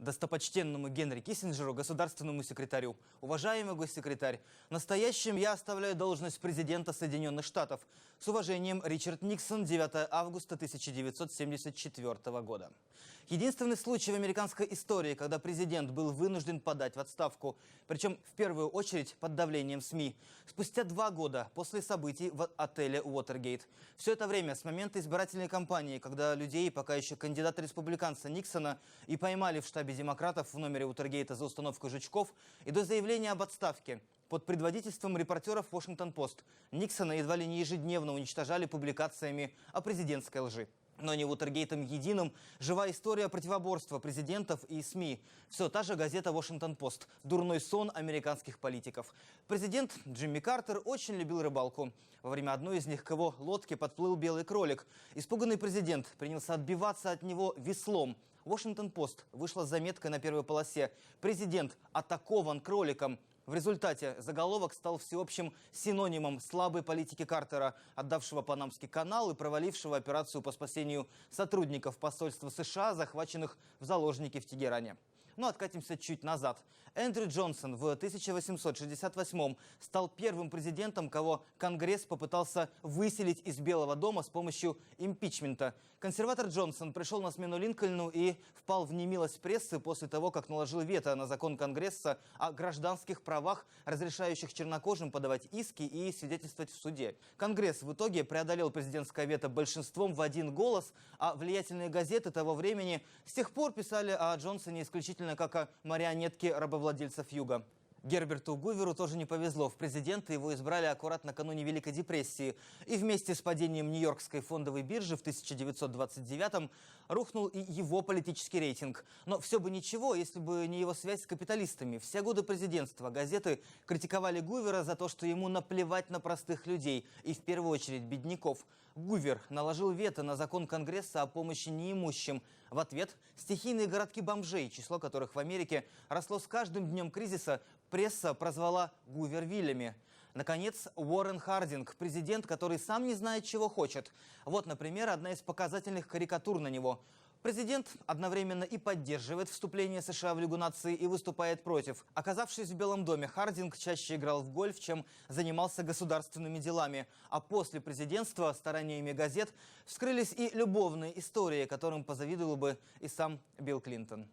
Достопочтенному Генри Киссинджеру, государственному секретарю. Уважаемый госсекретарь, настоящим я оставляю должность президента Соединенных Штатов. С уважением, Ричард Никсон, 9 августа 1974 года. Единственный случай в американской истории, когда президент был вынужден подать в отставку. Причем, в первую очередь, под давлением СМИ. Спустя 2 года после событий в отеле Уотергейт. Все это время, с момента избирательной кампании, когда людей, пока еще кандидата-республиканца Никсона, и поймали в штабе демократов в номере Уотергейта за установку жучков, и до заявления об отставке. Под предводительством репортеров «Вашингтон-Пост» Никсона едва ли не ежедневно уничтожали публикациями о президентской лжи. Но не Уотергейтом единым. Живая история противоборства президентов и СМИ. Все та же газета «Вашингтон-Пост». Дурной сон американских политиков. Президент Джимми Картер очень любил рыбалку. Во время одной из них к его лодке подплыл белый кролик. Испуганный президент принялся отбиваться от него веслом. «Вашингтон-Пост» вышла с заметкой на первой полосе: «Президент атакован кроликом». В результате заголовок стал всеобщим синонимом слабой политики Картера, отдавшего Панамский канал и провалившего операцию по спасению сотрудников посольства США, захваченных в заложники в Тегеране. Но откатимся чуть назад. Эндрю Джонсон в 1868-м стал первым президентом, кого Конгресс попытался выселить из Белого дома с помощью импичмента. Консерватор Джонсон пришел на смену Линкольну и впал в немилость прессы после того, как наложил вето на закон Конгресса о гражданских правах, разрешающих чернокожим подавать иски и свидетельствовать в суде. Конгресс в итоге преодолел президентское вето большинством в 1 голос, а влиятельные газеты того времени с тех пор писали о Джонсоне исключительно как о марионетке рабовладельцев Юга. Герберту Гуверу тоже не повезло. В президенты его избрали аккурат накануне Великой депрессии. И вместе с падением Нью-Йоркской фондовой биржи в 1929-м рухнул и его политический рейтинг. Но все бы ничего, если бы не его связь с капиталистами. Все годы президентства газеты критиковали Гувера за то, что ему наплевать на простых людей, и в первую очередь бедняков. Гувер наложил вето на закон Конгресса о помощи неимущим. В ответ стихийные городки бомжей, число которых в Америке росло с каждым днем кризиса, пресса прозвала Гувервиллями. Наконец, Уоррен Хардинг, президент, который сам не знает, чего хочет. Вот, например, одна из показательных карикатур на него. Президент одновременно и поддерживает вступление США в Лигу наций и выступает против. Оказавшись в Белом доме, Хардинг чаще играл в гольф, чем занимался государственными делами. А после президентства стараниями газет вскрылись и любовные истории, которым позавидовал бы и сам Билл Клинтон.